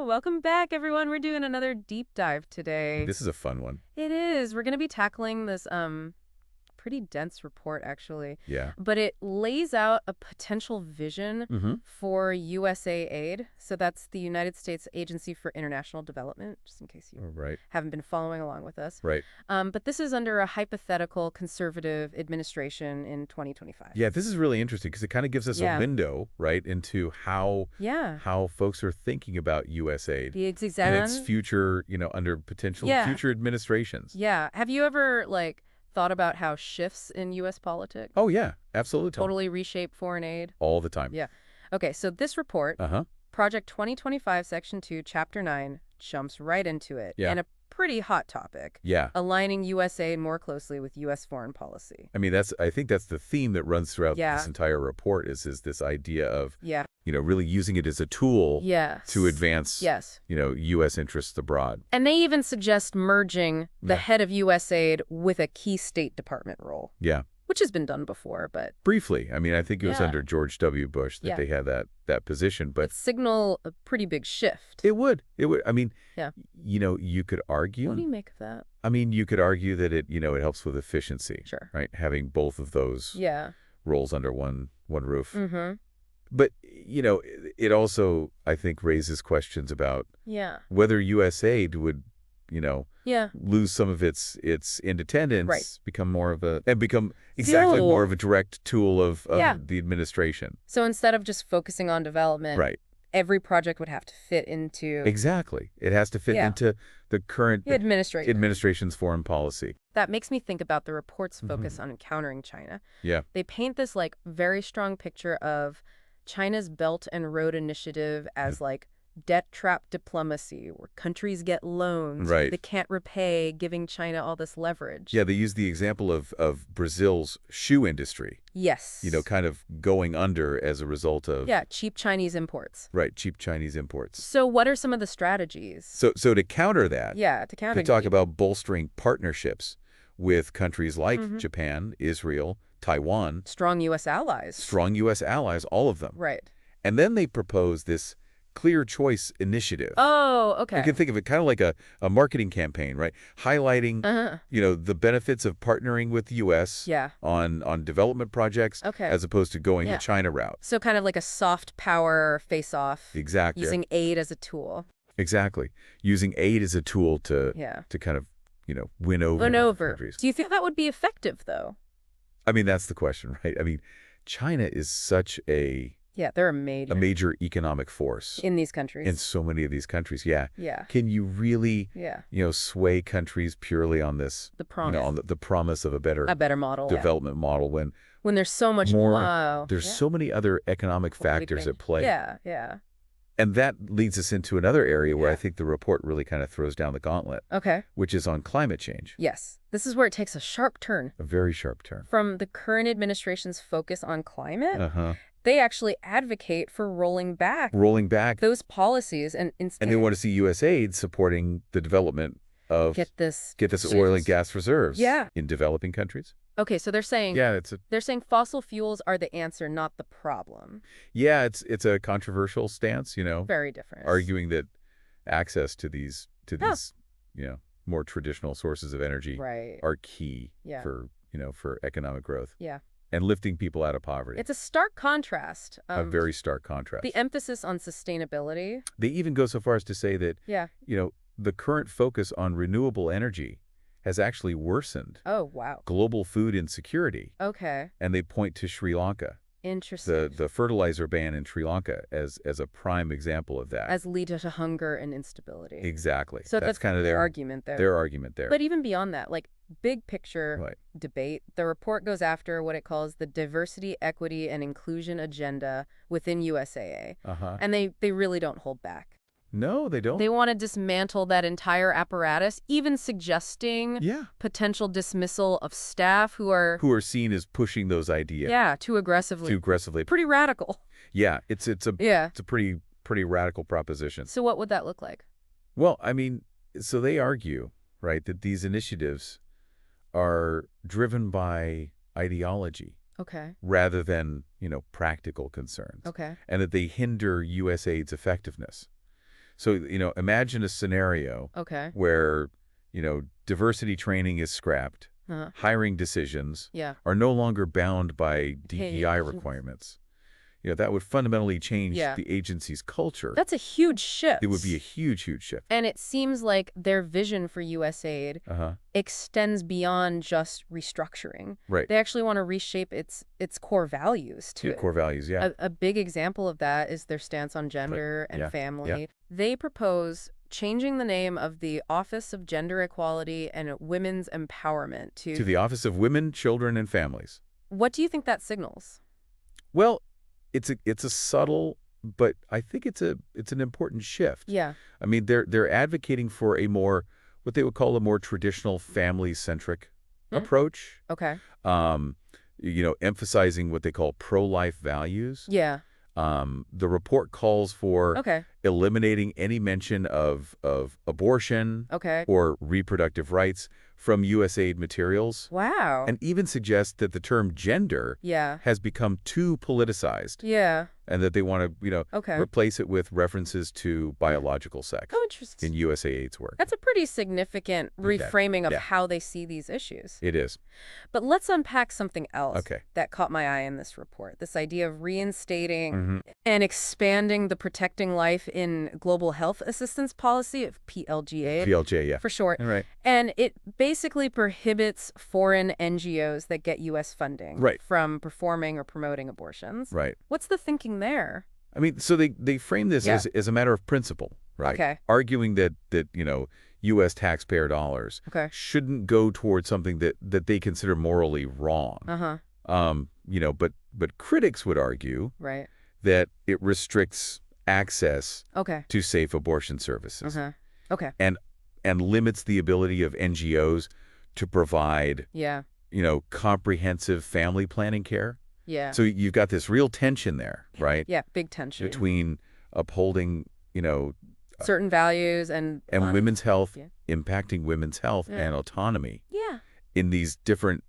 Welcome back, everyone. We're doing another deep dive today. This is a fun one. It is. We're going to be tackling this pretty dense report, actually. Yeah. But it lays out a potential vision for USAID. So that's the United States Agency for International Development, just in case you haven't been following along with us. Right. But this is under a hypothetical conservative administration in 2025. Yeah, this is really interesting because it kind of gives us a window, right, into how folks are thinking about USAID and its future, under potential future administrations. Yeah. Have you ever, thought about how shifts in U.S. politics? Oh, yeah, absolutely. Totally reshape foreign aid? All the time. Yeah. Okay, so this report, Project 2025, Section 2, Chapter 9, jumps right into it. Yeah. And a pretty hot topic. Yeah. Aligning USAID more closely with U.S. foreign policy. I mean, I think that's the theme that runs throughout this entire report is this idea of, really using it as a tool to advance, U.S. interests abroad. And they even suggest merging the head of USAID with a key State Department role. Yeah. Which has been done before, but... Briefly. I mean, I think it was under George W. Bush that they had that position, but... It'd signal a pretty big shift. It would. I mean, you could argue... What do you make of that? I mean, you could argue that it helps with efficiency. Sure. Right? Having both of those roles under one roof. Mm-hmm. But, it also, I think, raises questions about whether USAID would, lose some of its independence, become more of a direct tool of the administration. So instead of just focusing on development, every project would have to fit into... Exactly. It has to fit into the current administration's foreign policy. That makes me think about the report's focus on countering China. Yeah. They paint this very strong picture of China's Belt and Road Initiative as debt trap diplomacy, where countries get loans they can't repay, giving China all this leverage. Yeah, they use the example of Brazil's shoe industry. Yes. Kind of going under as a result of... Yeah, cheap Chinese imports. Right, cheap Chinese imports. So what are some of the strategies? So to counter that... Yeah, to counter... They talk about bolstering partnerships with countries like Japan, Israel, Taiwan. Strong U.S. allies. Strong U.S. allies, all of them. Right. And then they propose this clear choice initiative. Oh, okay. You can think of it kind of like a marketing campaign, right? Highlighting, the benefits of partnering with the U.S. on development projects as opposed to going the China route. So kind of like a soft power face-off. Exactly. Using aid as a tool. Exactly. Using aid as a tool to kind of, win over countries. Do you think that would be effective, though? I mean, that's the question, right? I mean, China is such a... Yeah, they're a major economic force. In these countries. In so many of these countries, yeah. Yeah. Can you really, sway countries purely on this... The promise. On the promise of a better model. Development model when there's so much more... There's so many other economic factors at play. Yeah, yeah. And that leads us into another area where I think the report really kind of throws down the gauntlet. Okay. Which is on climate change. Yes. This is where it takes a sharp turn. A very sharp turn. From the current administration's focus on climate... They actually advocate for rolling back those policies and instead... And they want to see USAID supporting the development of... Get this oil and gas reserves in developing countries. Okay, so they're saying... Yeah, they're saying fossil fuels are the answer, not the problem. Yeah, it's a controversial stance, Very different. Arguing that access to these more traditional sources of energy are key for economic growth. Yeah. And lifting people out of poverty. It's a stark contrast. A very stark contrast. The emphasis on sustainability. They even go so far as to say that, the current focus on renewable energy has actually worsened. Oh, wow. Global food insecurity. Okay. And they point to Sri Lanka. Interesting. The fertilizer ban in Sri Lanka as a prime example of that. As lead to hunger and instability. Exactly. So that's kind of their argument there. Their argument there. But even beyond that, big picture debate, the report goes after what it calls the diversity, equity, and inclusion agenda within USAA. And they really don't hold back. No, they don't. They want to dismantle that entire apparatus, even suggesting potential dismissal of staff who are seen as pushing those ideas. Yeah, too aggressively. Pretty radical. Yeah, it's a pretty radical proposition. So what would that look like? Well, I mean, so they argue, right, that these initiatives are driven by ideology. Okay. Rather than, practical concerns. Okay. And that they hinder USAID's effectiveness. So, imagine a scenario where, diversity training is scrapped, hiring decisions are no longer bound by DEI requirements. That would fundamentally change the agency's culture. That's a huge shift. It would be a huge, huge shift. And it seems like their vision for USAID extends beyond just restructuring. Right. They actually want to reshape its core values to it. Core values, yeah. A big example of that is their stance on gender and family. Yeah. They propose changing the name of the Office of Gender Equality and Women's Empowerment to the Office of Women, Children, and Families. What do you think that signals? Well, it's a subtle, but I think it's an important shift. Yeah. I mean, they're advocating for what they would call a more traditional family-centric approach. Okay. Emphasizing what they call pro-life values. Yeah. The report calls for eliminating any mention of abortion or reproductive rights from USAID materials. Wow. And even suggests that the term gender has become too politicized. Yeah. And that they want to, replace it with references to biological sex. Oh, interesting. In USAID's work. That's a pretty significant reframing of how they see these issues. It is. But let's unpack something else that caught my eye in this report. This idea of reinstating and expanding the Protecting Life in Global Health Assistance Policy of PLGA. PLGA, yeah. For short. Right. And it basically prohibits foreign NGOs that get U.S. funding from performing or promoting abortions. Right. What's the thinking there? I mean, so they frame this as a matter of principle, right? Okay. Arguing that U.S. taxpayer dollars shouldn't go towards something that they consider morally wrong. But critics would argue that it restricts access to safe abortion services. And limits the ability of NGOs to provide comprehensive family planning care. Yeah. So you've got this real tension there, right? Yeah, big tension. Between upholding, certain values and women's health, impacting women's health and autonomy. Yeah. In these different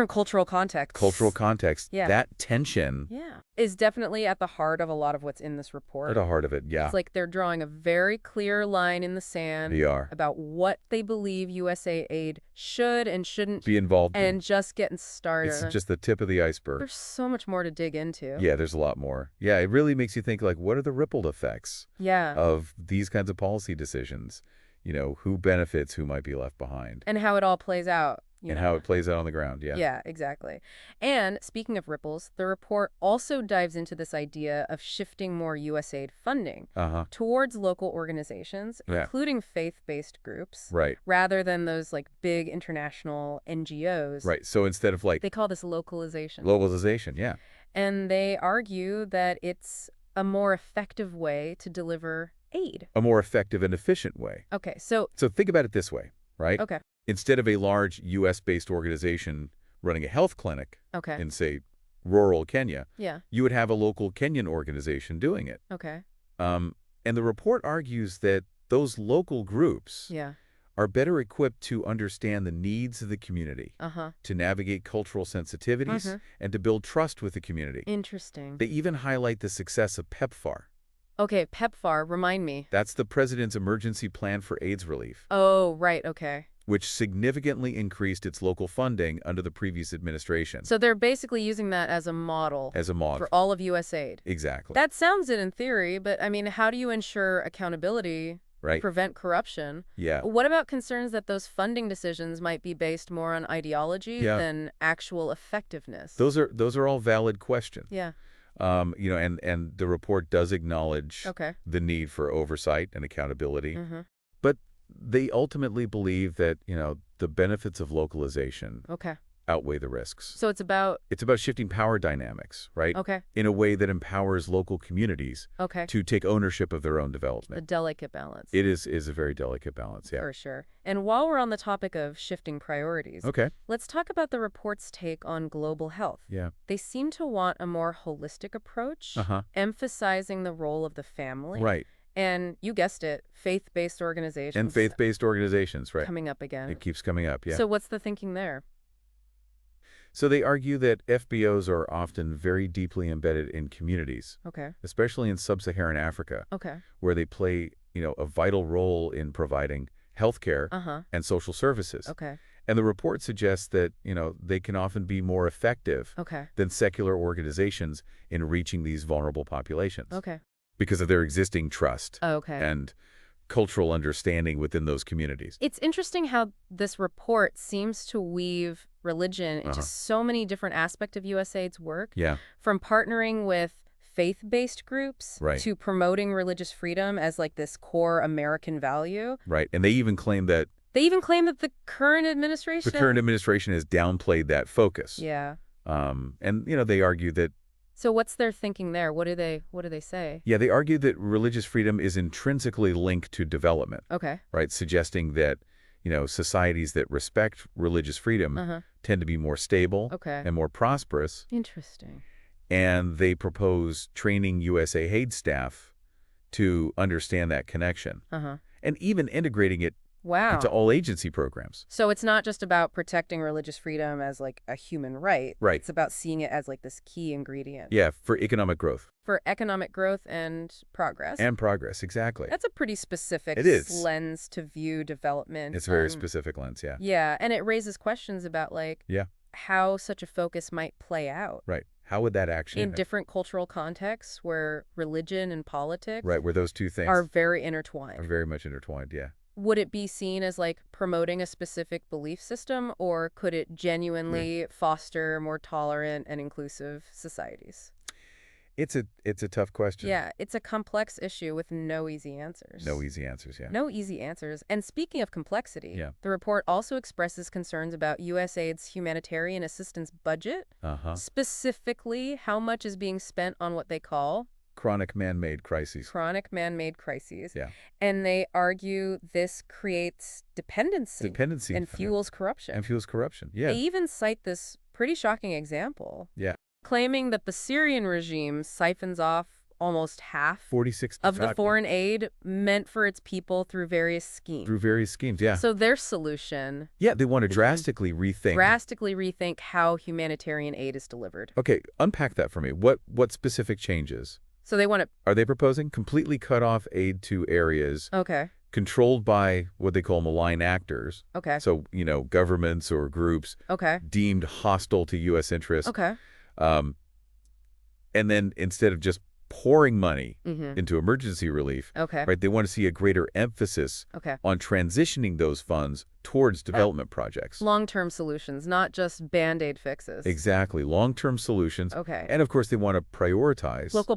cultural contexts. That tension is definitely at the heart of a lot of what's in this report. At the heart of it, yeah. It's like they're drawing a very clear line in the sand about what they believe USAID should and shouldn't be involved in. And just getting started. It's just the tip of the iceberg. There's so much more to dig into. Yeah, there's a lot more. Yeah, it really makes you think, like, what are the ripple effects of these kinds of policy decisions? Who benefits, who might be left behind. And how it all plays out. How it plays out on the ground, Yeah, exactly. And speaking of ripples, the report also dives into this idea of shifting more USAID funding towards local organizations, including faith-based groups, rather than those big international NGOs. Right. So instead of they call this localization. Localization, yeah. And they argue that it's a more effective way to deliver aid. A more effective and efficient way. Okay, so think about it this way, right? Okay. Instead of a large U.S.-based organization running a health clinic in, say, rural Kenya, you would have a local Kenyan organization doing it. Okay. And the report argues that those local groups are better equipped to understand the needs of the community, to navigate cultural sensitivities, and to build trust with the community. Interesting. They even highlight the success of PEPFAR. Okay, PEPFAR, remind me. That's the President's Emergency Plan for AIDS Relief. Oh, right, okay. Which significantly increased its local funding under the previous administration. So they're basically using that as a model. For all of USAID. Exactly. That sounds it in theory, but I mean, how do you ensure accountability, prevent corruption? Yeah. What about concerns that those funding decisions might be based more on ideology than actual effectiveness? Those are all valid questions. Yeah. And the report does acknowledge the need for oversight and accountability. But they ultimately believe that, the benefits of localization outweigh the risks. So it's about shifting power dynamics, right? Okay. In a way that empowers local communities to take ownership of their own development. A delicate balance. It is a very delicate balance, yeah. For sure. And while we're on the topic of shifting priorities, let's talk about the report's take on global health. Yeah. They seem to want a more holistic approach, emphasizing the role of the family. Right. And you guessed it, faith-based organizations. And faith-based organizations, right. Coming up again. It keeps coming up, yeah. So what's the thinking there? So they argue that FBOs are often very deeply embedded in communities, especially in sub-Saharan Africa, where they play a vital role in providing healthcare and social services. Okay. And the report suggests that, they can often be more effective than secular organizations in reaching these vulnerable populations. Okay. Because of their existing trust and cultural understanding within those communities. It's interesting how this report seems to weave religion into so many different aspects of USAID's work. Yeah. From partnering with faith-based groups to promoting religious freedom as like this core American value. Right. And they even claim that the current administration has downplayed that focus. Yeah. And they argue that. So what's their thinking there? What do they say? Yeah, they argue that religious freedom is intrinsically linked to development. Okay. Right, suggesting that societies that respect religious freedom tend to be more stable and more prosperous. Interesting. And they propose training USAID staff to understand that connection. And even integrating it into all agency programs. So it's not just about protecting religious freedom as like a human right. Right. It's about seeing it as like this key ingredient. Yeah, for economic growth. For economic growth and progress. And progress, exactly. That's a pretty specific lens to view development. It's a very specific lens, yeah. Yeah, and it raises questions about like how such a focus might play out. Right. How would that actually in different cultural contexts where religion and politics where those two things are very intertwined. Are very much intertwined, yeah. Would it be seen as like promoting a specific belief system, or could it genuinely foster more tolerant and inclusive societies? It's a tough question. Yeah, it's a complex issue with no easy answers. No easy answers, yeah. No easy answers. And speaking of complexity, the report also expresses concerns about USAID's humanitarian assistance budget. Specifically, how much is being spent on what they call chronic man-made crises. Chronic man-made crises. Yeah. And they argue this creates dependency. And fuels corruption. Yeah. They even cite this pretty shocking example. Yeah. Claiming that the Syrian regime siphons off almost half 46 of the foreign aid meant for its people through various schemes. Yeah. So their solution... Yeah, they want to drastically rethink how humanitarian aid is delivered. Okay, unpack that for me. What specific changes? So they want to... Are they proposing completely cut off aid to areas controlled by what they call malign actors? Okay. So, governments or groups deemed hostile to U.S. interests. Okay. And then instead of just pouring money into emergency relief, right, they want to see a greater emphasis on transitioning those funds towards development projects. Long-term solutions, not just Band-Aid fixes. Exactly. Long-term solutions. And of course, they want to prioritize local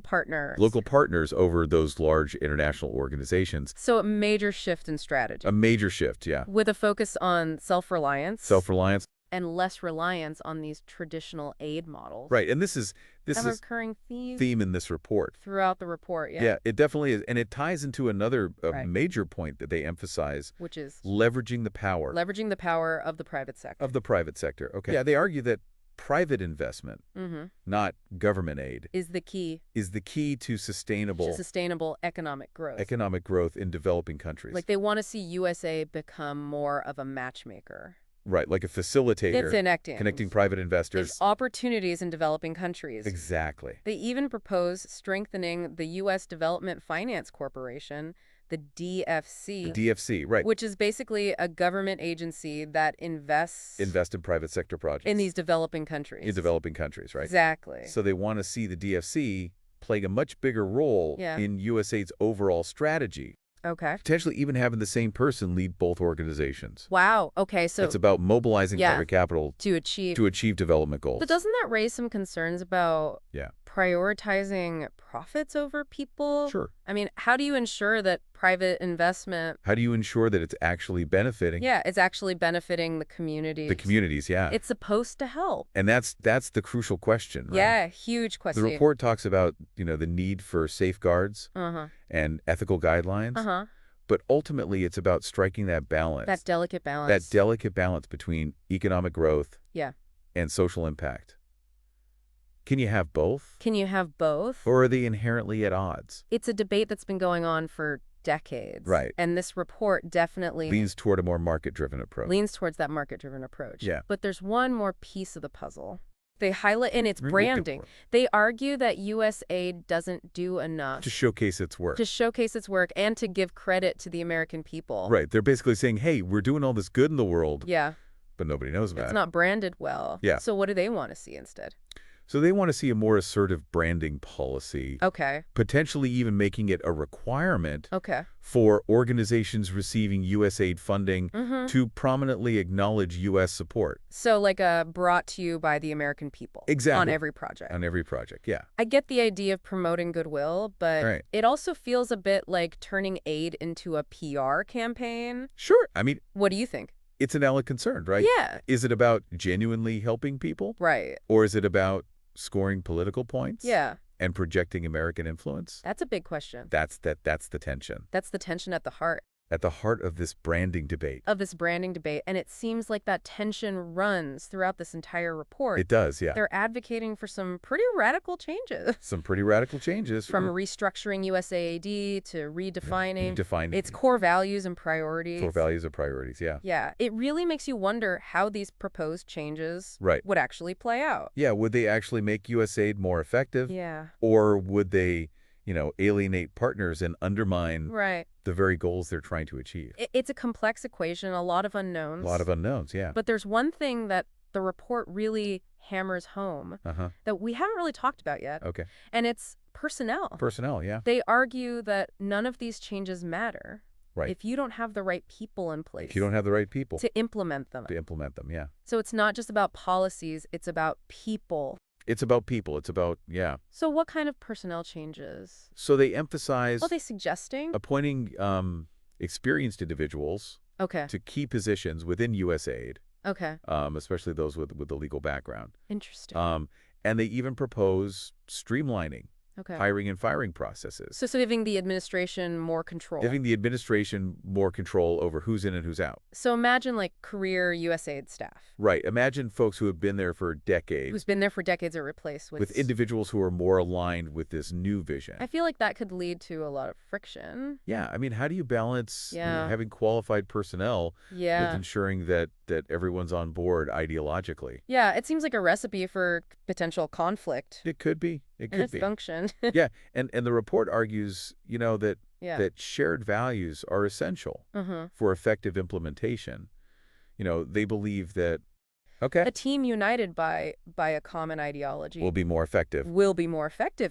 partners over those large international organizations. So a major shift in strategy. A major shift, yeah. With a focus on self-reliance. Self-reliance. And less reliance on these traditional aid models. Right, and this is a recurring theme in this report. Throughout the report, yeah. Yeah, it definitely is, and it ties into another major point that they emphasize, which is leveraging the power. Leveraging the power of the private sector. Of the private sector. Okay. Yeah, they argue that private investment, not government aid, is the key to sustainable economic growth. Economic growth in developing countries. Like they want to see USA become more of a matchmaker. Right, like a facilitator. Connecting private investors. It's opportunities in developing countries. Exactly. They even propose strengthening the U.S. Development Finance Corporation, the DFC. The DFC, right. Which is basically a government agency that invests in private sector projects. In these developing countries. In developing countries, right. Exactly. So they want to see the DFC playing a much bigger role in USAID's overall strategy. Okay. Potentially even having the same person lead both organizations. Wow. Okay, so... It's about mobilizing private capital to achieve development goals. But doesn't that raise some concerns about prioritizing profits over people? Sure. I mean, how do you ensure that private investment... How do you ensure that it's actually benefiting? Yeah, it's actually benefiting the communities. The communities, yeah. It's supposed to help. And that's the crucial question, right? Yeah, huge question. The report talks about, the need for safeguards and ethical guidelines. But ultimately, it's about striking that balance. That delicate balance. That delicate balance between economic growth and social impact. Can you have both? Can you have both? Or are they inherently at odds? It's a debate that's been going on for decades. Right. And this report definitely... leans toward a more market-driven approach. Leans towards that market-driven approach. Yeah. But there's one more piece of the puzzle. They highlight in its branding. They argue that USAID doesn't do enough to showcase its work. To showcase its work and to give credit to the American people. Right. They're basically saying, hey, we're doing all this good in the world. Yeah. But nobody knows about it. It's not branded well. Yeah. So what do they want to see instead? So they want to see a more assertive branding policy. Okay. Potentially even making it a requirement for organizations receiving USAID funding to prominently acknowledge U.S. support. So like brought to you by the American people. Exactly. On every project. On every project, yeah. I get the idea of promoting goodwill, but it also feels a bit like turning aid into a PR campaign. Sure. I mean, what do you think? It's an valid concern, right? Yeah. Is it about genuinely helping people? Right. Or is it about scoring political points? Yeah. And projecting American influence? That's a big question. That's the tension. That's the tension at the heart. At the heart of this branding debate. And it seems like that tension runs throughout this entire report. It does, yeah. They're advocating for some pretty radical changes. Some pretty radical changes. From restructuring USAID to redefining its core values and priorities. Core values and priorities, yeah. Yeah. It really makes you wonder how these proposed changes would actually play out. Yeah. Would they actually make USAID more effective? Yeah. Or would they, alienate partners and undermine the very goals they're trying to achieve? It's a complex equation, a lot of unknowns. A lot of unknowns, yeah. But there's one thing that the report really hammers home that we haven't really talked about yet. Okay. And it's personnel. Personnel, yeah. They argue that none of these changes matter. Right. If you don't have the right people in place. If you don't have the right people. To implement them. Yeah. So it's not just about policies, it's about people. It's about people. It's about, yeah. So what kind of personnel changes? So they emphasize... What are they suggesting? Appointing experienced individuals to key positions within USAID. Okay. Especially those with a legal background. Interesting. And they even propose streamlining hiring and firing processes. So giving the administration more control. Giving the administration more control over who's in and who's out. So imagine like career USAID staff. Right. Imagine folks who have been there for decades. Who's been there for decades are replaced with individuals who are more aligned with this new vision. I feel like that could lead to a lot of friction. Yeah. I mean, how do you balance having qualified personnel with ensuring that everyone's on board ideologically? Yeah. It seems like a recipe for potential conflict. It could be. It could be. Function. Yeah. And the report argues, that shared values are essential for effective implementation. They believe that, a team united by a common ideology will be more effective.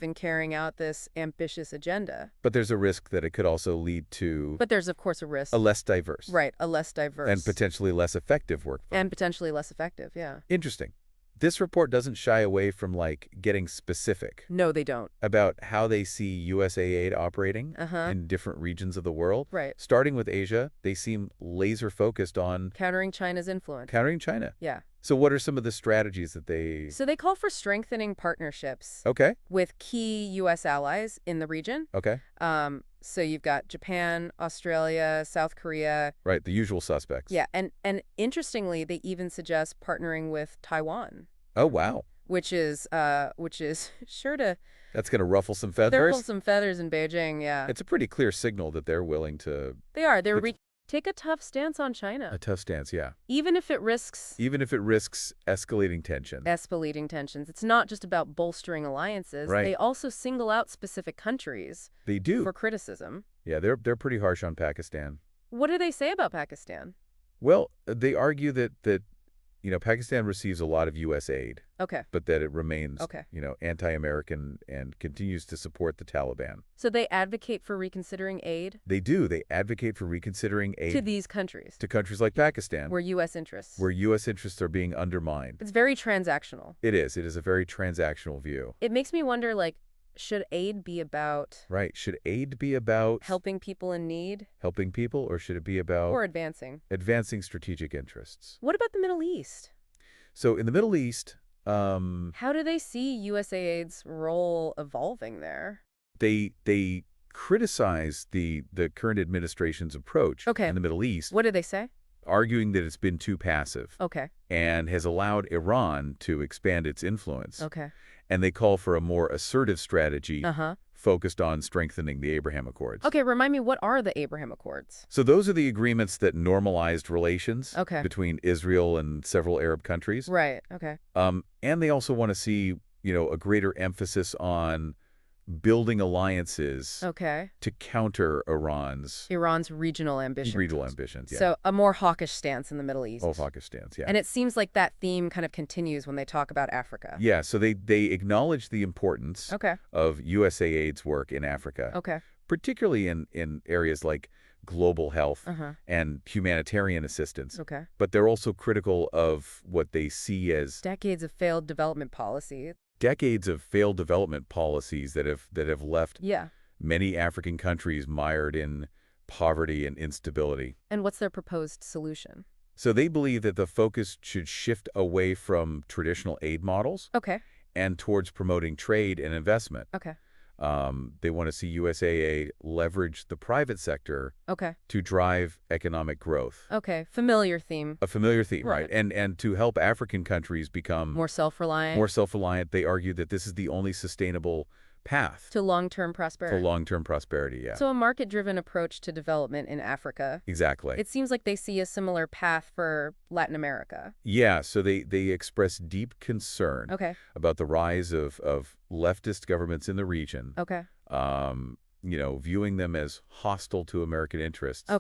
In carrying out this ambitious agenda. But there's a risk that it could also lead to... But there's, of course, a risk. A less diverse. Right, a less diverse. And potentially less effective workforce. And potentially less effective, yeah. Interesting. This report doesn't shy away from, getting specific. No, they don't. About how they see USAID operating in different regions of the world. Right. Starting with Asia, they seem laser-focused on... Countering China's influence. Countering China. Yeah. So what are some of the strategies that they... So they call for strengthening partnerships. Okay. With key U.S. allies in the region. Okay. So you've got Japan, Australia, South Korea. Right, the usual suspects. Yeah, and interestingly, they even suggest partnering with Taiwan. Oh, wow. Which is sure to... That's going to ruffle some feathers? Ruffle some feathers in Beijing, yeah. It's a pretty clear signal that they're willing to... They are. Take a tough stance on China. A tough stance, yeah. Even if it risks escalating tension. Escalating tensions. It's not just about bolstering alliances. Right. They also single out specific countries. They do. For criticism. Yeah, they're pretty harsh on Pakistan. What do they say about Pakistan? Well, they argue that Pakistan receives a lot of U.S. aid. Okay. But that it remains, anti-American and continues to support the Taliban. So they advocate for reconsidering aid? They do. They advocate for reconsidering aid. To these countries? To countries like Pakistan. Where U.S. interests? Where U.S. interests are being undermined. It's very transactional. It is. It is a very transactional view. It makes me wonder, should aid be about... Right. Should aid be about... Helping people in need? Helping people, or should it be about... Or advancing? Advancing strategic interests. What about the Middle East? So in the Middle East... How do they see USAID's role evolving there? They criticize the current administration's approach in the Middle East. What do they say? Arguing that it's been too passive. Okay. And has allowed Iran to expand its influence. Okay. And they call for a more assertive strategy focused on strengthening the Abraham Accords. Okay, remind me, what are the Abraham Accords? So those are the agreements that normalized relations between Israel and several Arab countries. Right, okay. And they also want to see, a greater emphasis on building alliances to counter Iran's regional ambitions. Regional ambitions, yeah. So a more hawkish stance in the Middle East. Oh, hawkish stance, yeah. And it seems like that theme kind of continues when they talk about Africa. Yeah, so they acknowledge the importance of USAID's work in Africa, particularly in areas like global health and humanitarian assistance. But they're also critical of what they see as decades of failed development policy. Decades of failed development policies that have left many African countries mired in poverty and instability. And what's their proposed solution? So they believe that the focus should shift away from traditional aid models and towards promoting trade and investment. They want to see USAID leverage the private sector to drive economic growth. Familiar theme. A familiar theme, right. And to help African countries become more self-reliant. More self-reliant, they argue that this is the only sustainable path to long-term prosperity. For long-term prosperity, yeah. So a market-driven approach to development in Africa. Exactly. It seems like they see a similar path for Latin America. Yeah, so they express deep concern about the rise of leftist governments in the region. Viewing them as hostile to American interests.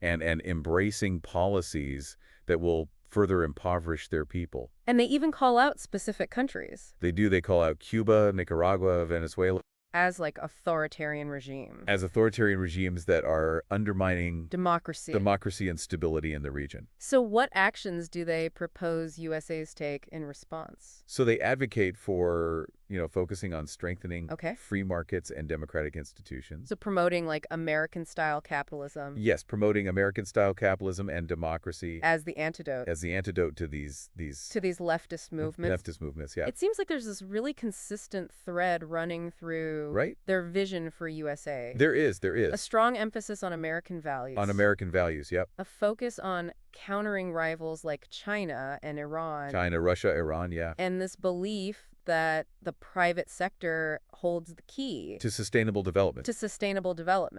And embracing policies that will further impoverish their people. And they even call out specific countries. They do. They call out Cuba, Nicaragua, Venezuela. As like authoritarian regimes. As authoritarian regimes that are undermining democracy and stability in the region. So what actions do they propose USAID's take in response? So they advocate for, focusing on strengthening free markets and democratic institutions. So promoting like American-style capitalism. Yes, promoting American-style capitalism and democracy. As the antidote. As the antidote to these leftist movements. Leftist movements, yeah. It seems like there's this really consistent thread running through their vision for USAID. There is. A strong emphasis on American values. On American values, yep. A focus on countering rivals like China and Iran. China, Russia, Iran, yeah. And this belief that the private sector holds the key to sustainable development.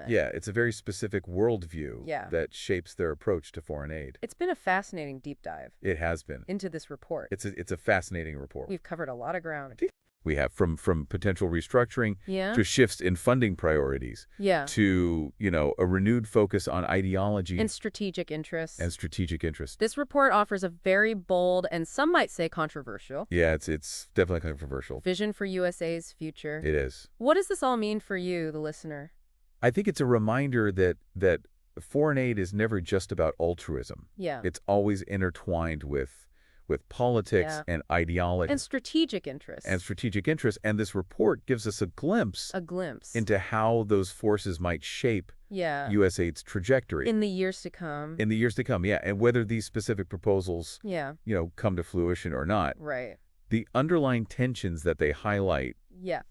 Yeah, it's a very specific worldview that shapes their approach to foreign aid. It's been a fascinating deep dive. It has been. Into this report. It's a fascinating report. We've covered a lot of ground. We have from potential restructuring to shifts in funding priorities to, a renewed focus on ideology and strategic interests. This report offers a very bold and some might say controversial. Yeah, it's definitely controversial. Vision for USAID's future. It is. What does this all mean for you, the listener? I think it's a reminder that foreign aid is never just about altruism. Yeah. It's always intertwined with politics and ideology. And strategic interests. And this report gives us a glimpse into how those forces might shape USAID's trajectory. In the years to come. And whether these specific proposals, come to fruition or not. Right. The underlying tensions that they highlight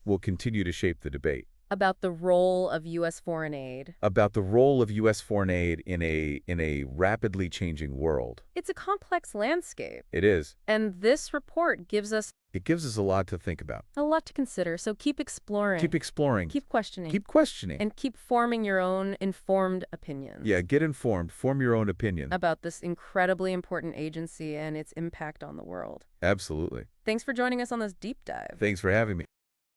will continue to shape the debate. About the role of U.S. foreign aid. In a rapidly changing world. It's a complex landscape. It is. And this report gives us a lot to think about. A lot to consider. So keep exploring. Keep questioning. And keep forming your own informed opinions. Yeah, get informed. Form your own opinion. About this incredibly important agency and its impact on the world. Absolutely. Thanks for joining us on this deep dive. Thanks for having me.